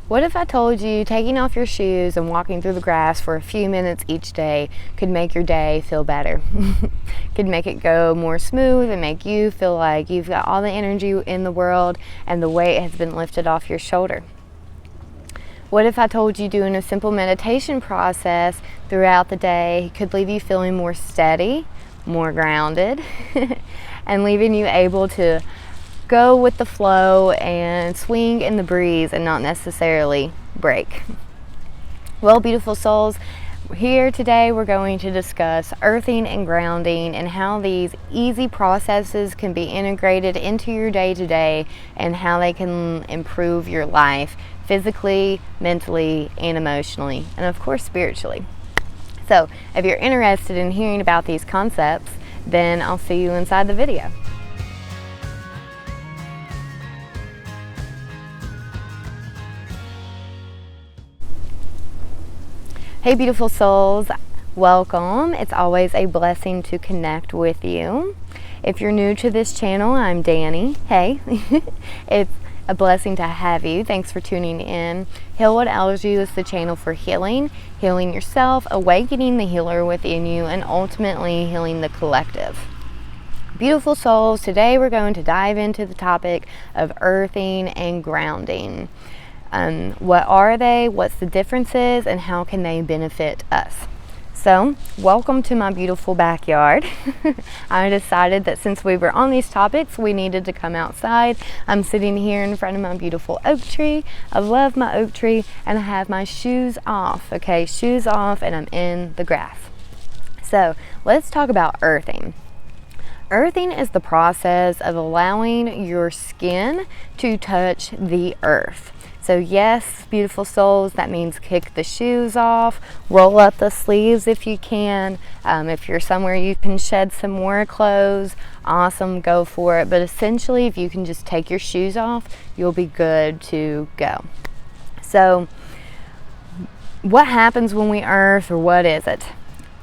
What if I told you taking off your shoes and walking through the grass for a few minutes each day could make your day feel better? Could make it go more smooth and make you feel like you've got all the energy in the world and the weight has been lifted off your shoulder? What if I told you doing a simple meditation process throughout the day could leave you feeling more steady, more grounded, and leaving you able to go with the flow and swing in the breeze and not necessarily break? Well, beautiful souls, here today we're going to discuss earthing and grounding and how these easy processes can be integrated into your day-to-day and how they can improve your life physically, mentally, and emotionally, and of course spiritually. So if you're interested in hearing about these concepts, then I'll see you inside the video. Hey beautiful souls, welcome. It's always a blessing to connect with you. If you're new to this channel, I'm Dani. Hey, it's a blessing to have you. Thanks for tuning in. Heal What Ails You is the channel for healing yourself, awakening the healer within you, and ultimately healing the collective. Beautiful souls, today we're going to dive into the topic of earthing and grounding. What are they? What's the differences? And how can they benefit us? So, welcome to my beautiful backyard. I decided that since we were on these topics, we needed to come outside. I'm sitting here in front of my beautiful oak tree. I love my oak tree, and I have my shoes off. Okay, shoes off, and I'm in the grass. So, let's talk about earthing. Earthing is the process of allowing your skin to touch the earth. So yes, beautiful souls, that means kick the shoes off, roll up the sleeves if you can. If you're somewhere you can shed some more clothes, awesome, go for it. But essentially, if you can just take your shoes off, you'll be good to go. So what happens when we earth, or what is it?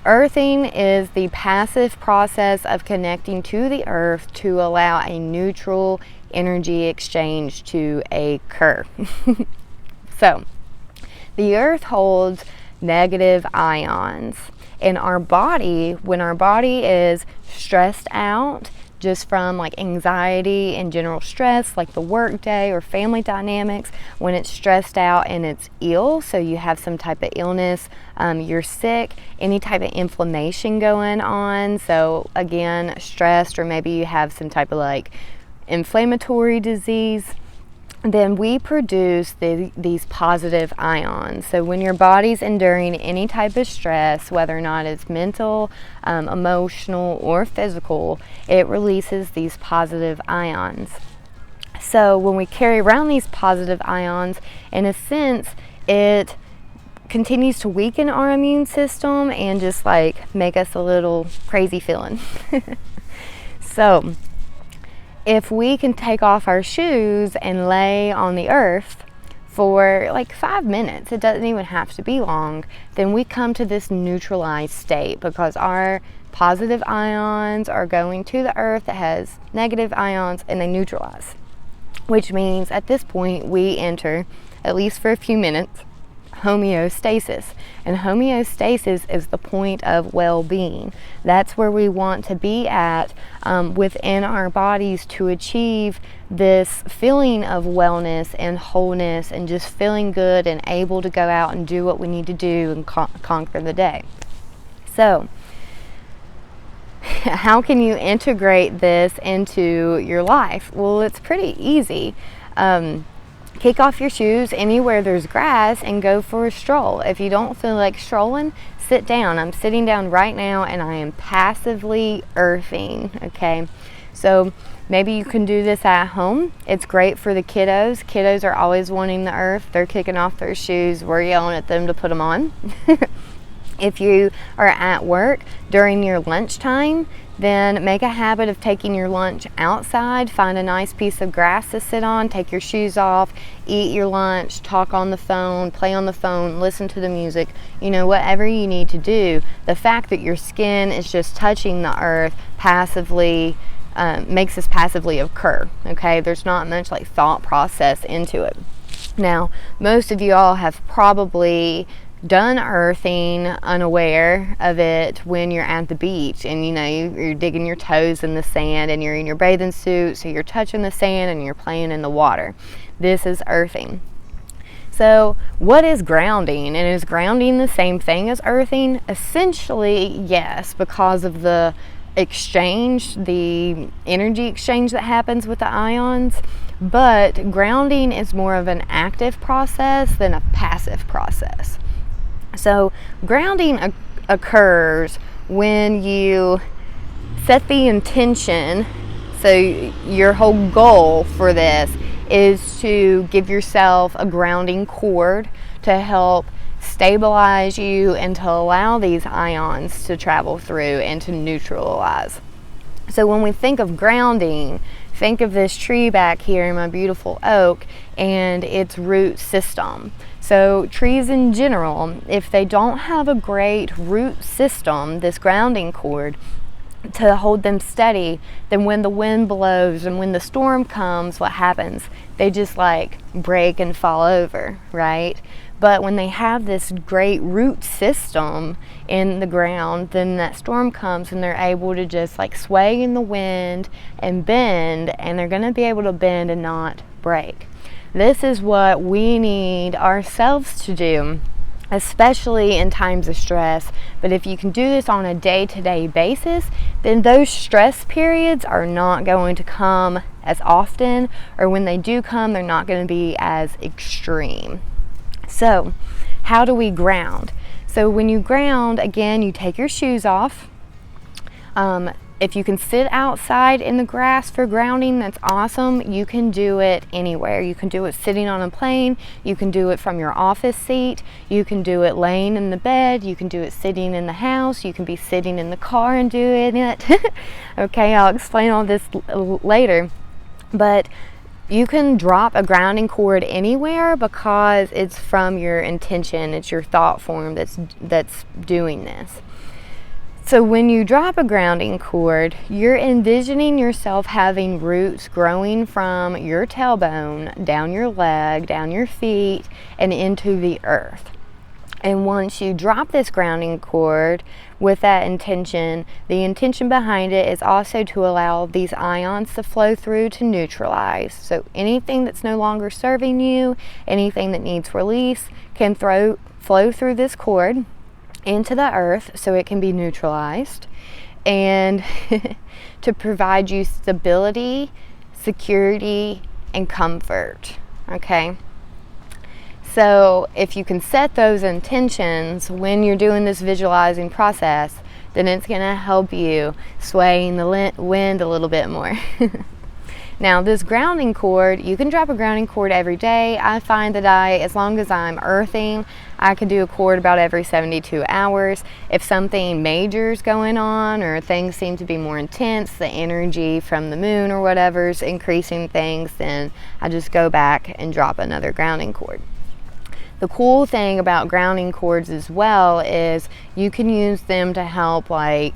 Earthing is the passive process of connecting to the earth to allow a neutral energy exchange to occur. So, the earth holds negative ions in our body. When our body is stressed out, just from like anxiety and general stress, like the work day or family dynamics, when it's stressed out and it's ill, so you have some type of illness, you're sick, any type of inflammation going on, so again, stressed, or maybe you have some type of like inflammatory disease, then we produce these positive ions. So when your body's enduring any type of stress, whether or not it's mental, emotional, or physical, it releases these positive ions. So when we carry around these positive ions, in a sense, it continues to weaken our immune system and just like make us a little crazy feeling. So if we can take off our shoes and lay on the earth for like 5 minutes, it doesn't even have to be long, then we come to this neutralized state because our positive ions are going to the earth that has negative ions and they neutralize. Which means at this point we enter, at least for a few minutes, homeostasis. And homeostasis is the point of well-being. That's where we want to be at within our bodies to achieve this feeling of wellness and wholeness and just feeling good and able to go out and do what we need to do and conquer the day. So, how can you integrate this into your life? Well, it's pretty easy. Kick off your shoes anywhere there's grass and go for a stroll. If you don't feel like strolling, sit down. I'm sitting down right now and I am passively earthing, okay? So maybe you can do this at home. It's great for the kiddos. Kiddos are always wanting the earth. They're kicking off their shoes. We're yelling at them to put them on. If you are at work during your lunchtime, then make a habit of taking your lunch outside. Find a nice piece of grass to sit on, take your shoes off, eat your lunch, talk on the phone, play on the phone, listen to the music, you know, whatever you need to do. The fact that your skin is just touching the earth passively makes this passively occur, okay? There's not much like thought process into it. Now, most of you all have probably done earthing unaware of it when you're at the beach, and you're digging your toes in the sand and you're in your bathing suit, so you're touching the sand and you're playing in the water. This is earthing. So what is grounding? And is grounding the same thing as earthing? Essentially, yes, because of the exchange, the energy exchange that happens with the ions. But grounding is more of an active process than a passive process. So grounding occurs when you set the intention. So your whole goal for this is to give yourself a grounding cord to help stabilize you and to allow these ions to travel through and to neutralize. So when we think of grounding, think of this tree back here in my beautiful oak and its root system. So trees in general, if they don't have a great root system, this grounding cord, to hold them steady, then when the wind blows and when the storm comes, what happens? They just like break and fall over, right? But when they have this great root system in the ground, then that storm comes and they're able to just like sway in the wind and bend, and they're going to be able to bend and not break. This is what we need ourselves to do, especially in times of stress. But if you can do this on a day-to-day basis, then those stress periods are not going to come as often, or when they do come, they're not going to be as extreme. So how do we ground? So when you ground, again, you take your shoes off. If you can sit outside in the grass for grounding, that's awesome. You can do it anywhere. You can do it sitting on a plane. You can do it from your office seat. You can do it laying in the bed. You can do it sitting in the house. You can be sitting in the car and doing it. Okay, I'll explain all this later. But you can drop a grounding cord anywhere because it's from your intention. It's your thought form that's doing this. So when you drop a grounding cord, you're envisioning yourself having roots growing from your tailbone, down your leg, down your feet, and into the earth. And once you drop this grounding cord with that intention, the intention behind it is also to allow these ions to flow through to neutralize. So anything that's no longer serving you, anything that needs release, can flow through this cord into the earth so it can be neutralized, and to provide you stability, security, and comfort. Okay? So if you can set those intentions when you're doing this visualizing process, then it's going to help you sway in the wind a little bit more. Now, this grounding cord, you can drop a grounding cord every day. I find that as long as I'm earthing, I can do a cord about every 72 hours. If something major is going on or things seem to be more intense, the energy from the moon or whatever's increasing things, then I just go back and drop another grounding cord. The cool thing about grounding cords as well is you can use them to help like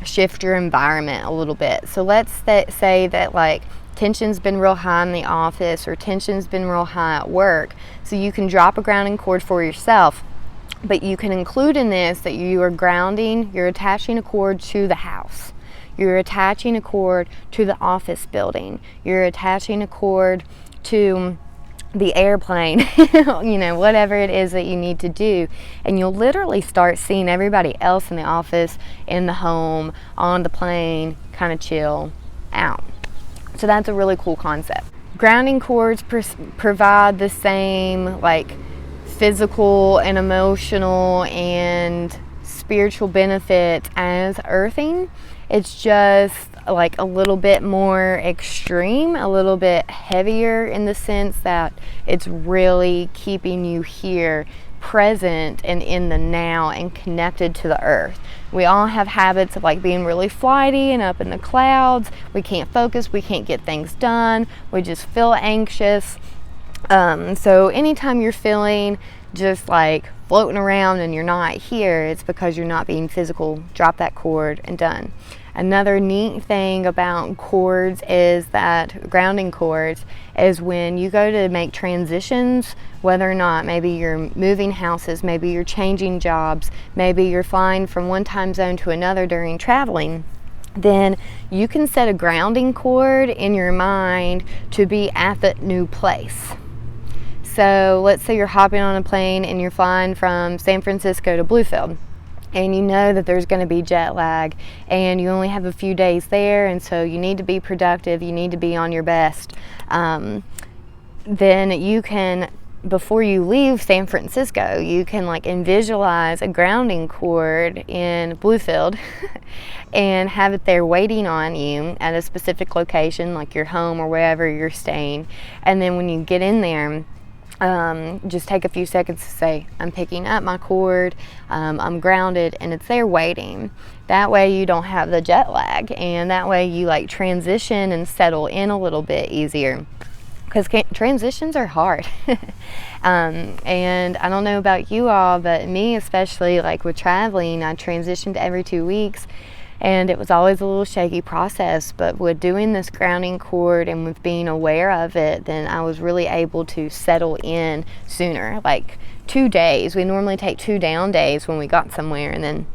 shift your environment a little bit. So let's say that like tension's been real high in the office or tension's been real high at work. So you can drop a grounding cord for yourself, but you can include in this that you are grounding, you're attaching a cord to the house. You're attaching a cord to the office building. You're attaching a cord to the airplane, whatever it is that you need to do. And you'll literally start seeing everybody else in the office, in the home, on the plane, kind of chill out. So that's a really cool concept. Grounding cords provide the same like physical and emotional and spiritual benefits as earthing. It's just like a little bit more extreme, a little bit heavier in the sense that it's really keeping you here, present and in the now and connected to the earth. We all have habits of like being really flighty and up in the clouds. We can't focus, we can't get things done, we just feel anxious. So anytime you're feeling just like floating around and you're not here, it's because you're not being physical. Drop that cord and done. Another neat thing about cords is that grounding cords is when you go to make transitions, whether or not maybe you're moving houses, maybe you're changing jobs, maybe you're flying from one time zone to another during traveling, then you can set a grounding cord in your mind to be at the new place. So let's say you're hopping on a plane and you're flying from San Francisco to Bluefield, and you know that there's going to be jet lag and you only have a few days there, and so you need to be productive, you need to be on your best. Then you can, before you leave San Francisco, you can like visualize a grounding cord in Bluefield and have it there waiting on you at a specific location, like your home or wherever you're staying. And then when you get in there, just take a few seconds to say, I'm picking up my cord, I'm grounded, and it's there waiting. That way you don't have the jet lag, and that way you like transition and settle in a little bit easier, because transitions are hard. And I don't know about you all, but me especially, like with traveling, I transitioned every 2 weeks, and it was always a little shaky process. But with doing this grounding cord and with being aware of it, then I was really able to settle in sooner, like 2 days. We normally take 2 down days when we got somewhere, and then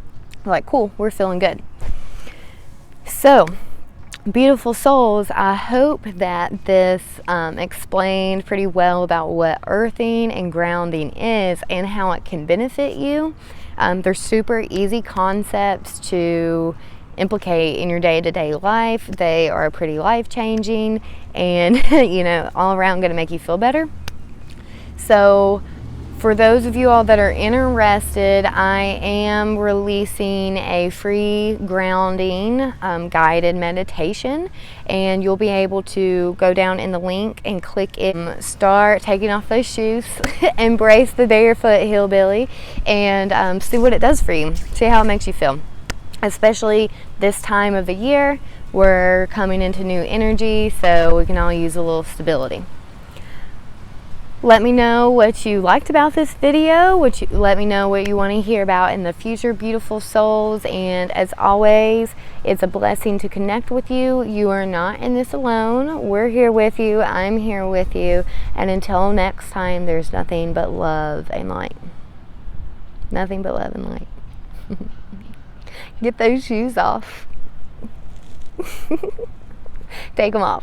we're like, cool, we're feeling good. So beautiful souls, I hope that this explained pretty well about what earthing and grounding is and how it can benefit you. They're super easy concepts to implicate in your day-to-day life. They are pretty life-changing and all around going to make you feel better. So for those of you all that are interested, I am releasing a free grounding guided meditation, and you'll be able to go down in the link and click it. Start taking off those shoes, embrace the barefoot hillbilly, and see what it does for you. See how it makes you feel. Especially this time of the year, we're coming into new energy, so we can all use a little stability. Let me know what you liked about this video, let me know what you want to hear about in the future, beautiful souls. And as always, it's a blessing to connect with you. You are not in this alone. We're here with you. I'm here with you. And until next time, there's nothing but love and light. Nothing but love and light. Get those shoes off. Take them off.